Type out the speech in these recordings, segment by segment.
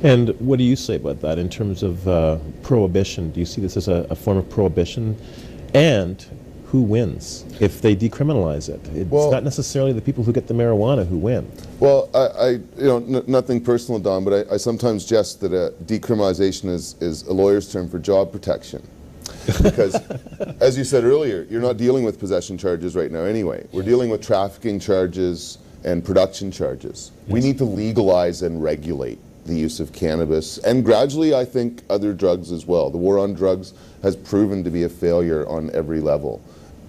And what do you say about that in terms of prohibition? Do you see this as a form of prohibition? And who wins if they decriminalize it? It's not necessarily the people who get the marijuana who win. Well, nothing personal, Don, but I sometimes jest that decriminalization is a lawyer's term for job protection. Because, as you said earlier, you're not dealing with possession charges right now anyway. We're dealing with trafficking charges and production charges. Yes. We need to legalize and regulate the use of cannabis, and gradually, I think, other drugs as well. The war on drugs has proven to be a failure on every level.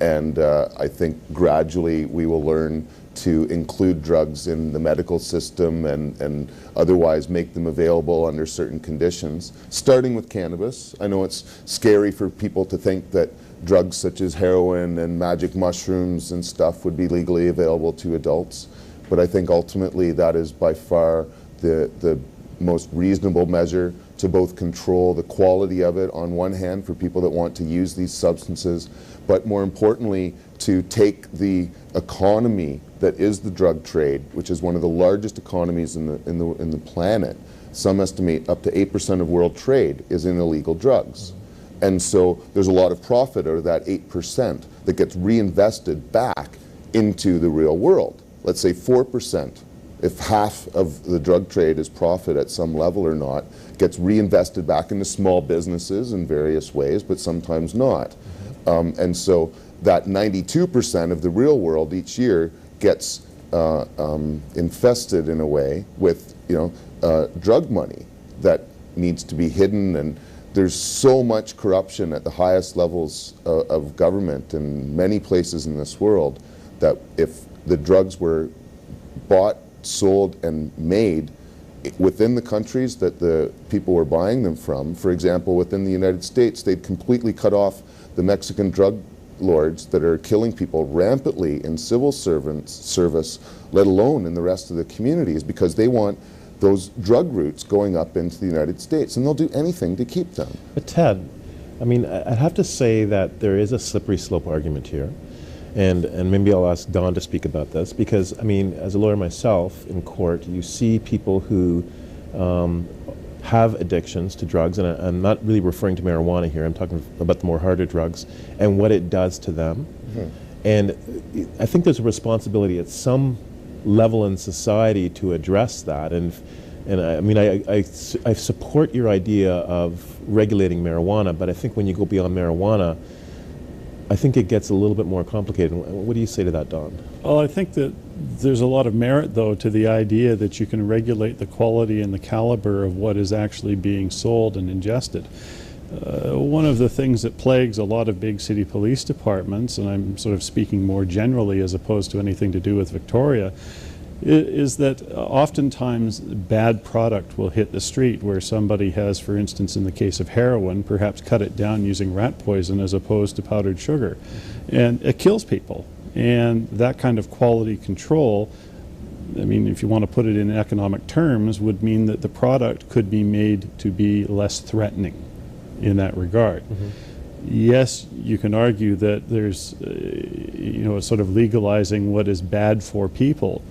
And I think gradually we will learn to include drugs in the medical system and otherwise make them available under certain conditions, starting with cannabis. I know it's scary for people to think that drugs such as heroin and magic mushrooms and stuff would be legally available to adults, but I think ultimately that is by far the most reasonable measure to both control the quality of it on one hand for people that want to use these substances, but more importantly to take the economy that is the drug trade, which is one of the largest economies in the planet. Some estimate up to 8% of world trade is in illegal drugs. And so there's a lot of profit out of that 8% that gets reinvested back into the real world. Let's say 4%. If half of the drug trade is profit at some level or not, gets reinvested back into small businesses in various ways, but sometimes not. And so that 92% of the real world each year gets infested in a way with drug money that needs to be hidden, and there's so much corruption at the highest levels of government in many places in this world that if the drugs were bought, sold, and made within the countries that the people were buying them from, for example, within the United States, they'd completely cut off the Mexican drug lords that are killing people rampantly in civil service, let alone in the rest of the communities, because they want those drug routes going up into the United States, and they'll do anything to keep them. But Ted, I mean, I have to say that there is a slippery slope argument here, and maybe I'll ask Don to speak about this, because, I mean, as a lawyer myself in court, you see people who have addictions to drugs, and I'm not really referring to marijuana here, I'm talking about the more harder drugs, and what it does to them. And I think there's a responsibility at some level in society to address that, and I mean, I support your idea of regulating marijuana, but I think when you go beyond marijuana, I think it gets a little bit more complicated. What do you say to that, Don? Well, I think that there's a lot of merit, though, to the idea that you can regulate the quality and the caliber of what is actually being sold and ingested. One of the things that plagues a lot of big city police departments, and I'm sort of speaking more generally as opposed to anything to do with Victoria, is that oftentimes bad product will hit the street where somebody has, for instance, in the case of heroin, perhaps cut it down using rat poison as opposed to powdered sugar. And it kills people. And that kind of quality control, I mean, if you want to put it in economic terms, would mean that the product could be made to be less threatening in that regard. Yes, you can argue that there's, sort of legalizing what is bad for people.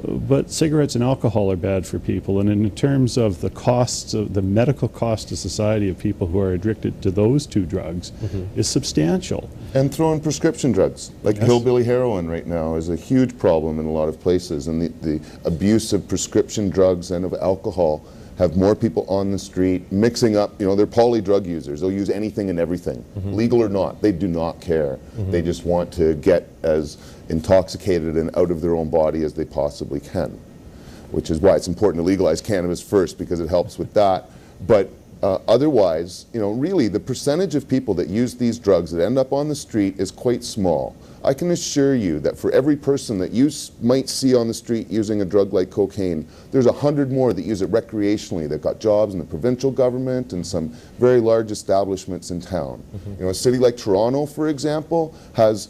But cigarettes and alcohol are bad for people, and in terms of the costs, of the medical cost to society of people who are addicted to those two drugs is substantial. And throw in prescription drugs, like hillbilly heroin right now is a huge problem in a lot of places, and the abuse of prescription drugs and of alcohol have more people on the street mixing up, they're poly drug users. They'll use anything and everything, legal or not. They do not care. They just want to get as intoxicated and out of their own body as they possibly can, which is why it's important to legalize cannabis first, because it helps with that. But otherwise, really the percentage of people that use these drugs that end up on the street is quite small. I can assure you that for every person that you might see on the street using a drug like cocaine, there's 100 more that use it recreationally. They've got jobs in the provincial government and some very large establishments in town. A city like Toronto, for example, has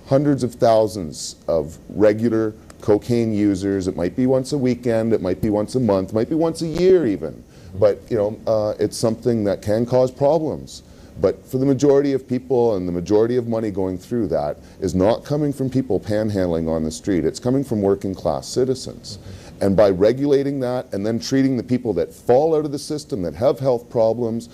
hundreds of thousands of regular cocaine users. It might be once a weekend, it might be once a month, it might be once a year even. But it's something that can cause problems. But for the majority of people, and the majority of money going through that is not coming from people panhandling on the street. It's coming from working class citizens. And by regulating that and then treating the people that fall out of the system, that have health problems,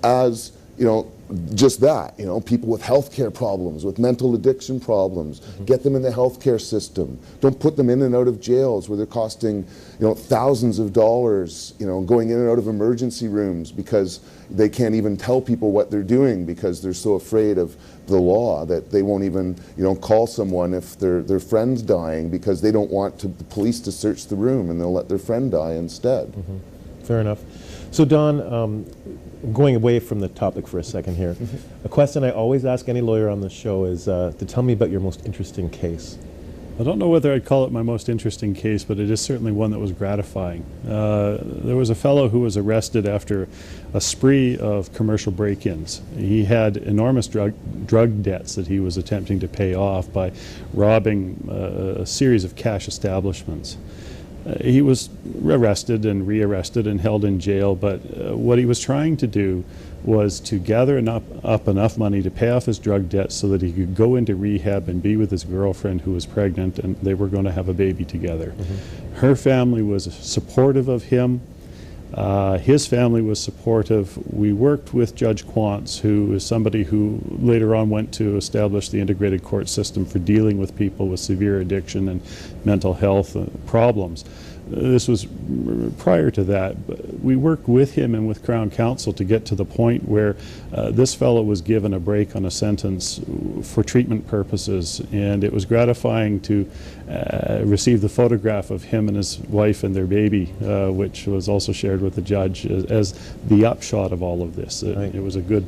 as, you know, just that, you know, people with healthcare problems, with mental addiction problems, get them in the healthcare system. Don't put them in and out of jails where they're costing, you know, thousands of dollars, you know, going in and out of emergency rooms because they can't even tell people what they're doing because they're so afraid of the law that they won't even, you know, call someone if their friend's dying because they don't want the police to search the room, and they'll let their friend die instead. Fair enough. So Don, going away from the topic for a second here, a question I always ask any lawyer on the show is to tell me about your most interesting case. I don't know whether I'd call it my most interesting case, but it is certainly one that was gratifying. There was a fellow who was arrested after a spree of commercial break-ins. He had enormous drug debts that he was attempting to pay off by robbing a series of cash establishments. He was arrested and rearrested and held in jail, but what he was trying to do was to gather up enough money to pay off his drug debts so that he could go into rehab and be with his girlfriend who was pregnant, and they were going to have a baby together. Her family was supportive of him. His family was supportive. We worked with Judge Quantz, who is somebody who later on went to establish the integrated court system for dealing with people with severe addiction and mental health problems. This was prior to that. But we worked with him and with Crown Counsel to get to the point where this fellow was given a break on a sentence for treatment purposes, and it was gratifying to receive the photograph of him and his wife and their baby, which was also shared with the judge as the upshot of all of this. It was a good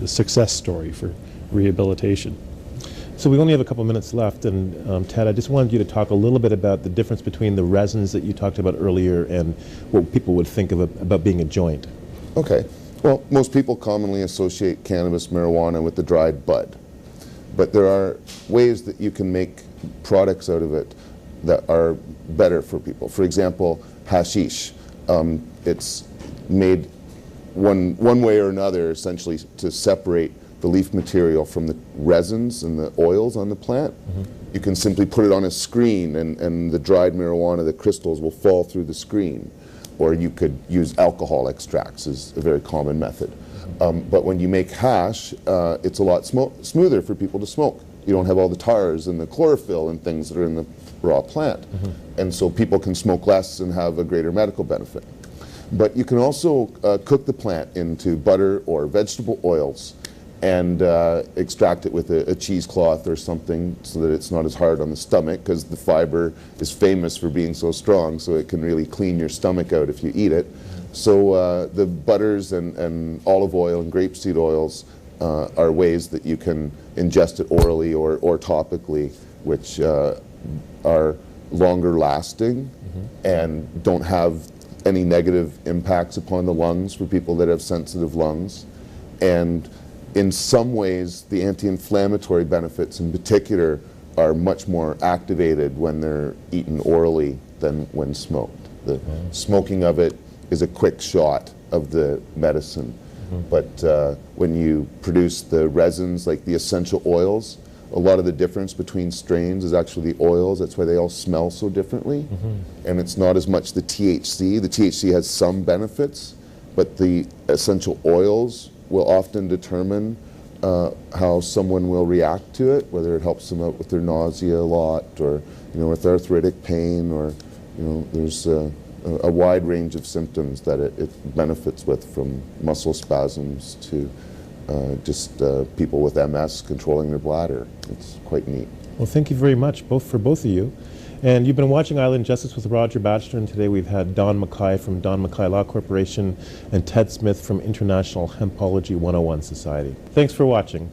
success story for rehabilitation. So we only have a couple minutes left, and Ted, I just wanted you to talk a little bit about the difference between the resins that you talked about earlier and what people would think of about being a joint. Okay. Well, most people commonly associate cannabis, marijuana with the dried bud. But there are ways that you can make products out of it that are better for people. For example, hashish. It's made one way or another, essentially, to separate the leaf material from the resins and the oils on the plant. You can simply put it on a screen, and the dried marijuana, the crystals, will fall through the screen. Or you could use alcohol extracts, is a very common method. But when you make hash, it's a lot smoother for people to smoke. You don't have all the tars and the chlorophyll and things that are in the raw plant. And so people can smoke less and have a greater medical benefit. But you can also cook the plant into butter or vegetable oils and extract it with a cheesecloth or something so that it's not as hard on the stomach, because the fiber is famous for being so strong, so it can really clean your stomach out if you eat it. So the butters and olive oil and grapeseed oils are ways that you can ingest it orally or topically, which are longer lasting and don't have any negative impacts upon the lungs for people that have sensitive lungs. And in some ways, the anti-inflammatory benefits in particular are much more activated when they're eaten orally than when smoked. The smoking of it is a quick shot of the medicine. But when you produce the resins, like the essential oils, a lot of the difference between strains is actually the oils. That's why they all smell so differently. And it's not as much the THC. The THC has some benefits, but the essential oils will often determine how someone will react to it, whether it helps them out with their nausea a lot, or with arthritic pain, or there's a wide range of symptoms that it benefits with, from muscle spasms to just people with MS controlling their bladder. It's quite neat. Well, thank you very much, for both of you. And you've been watching Island Justice with Roger Batchelor, and today we've had Don Mackay from Don Mackay Law Corporation and Ted Smith from International Hempology 101 Society. Thanks for watching.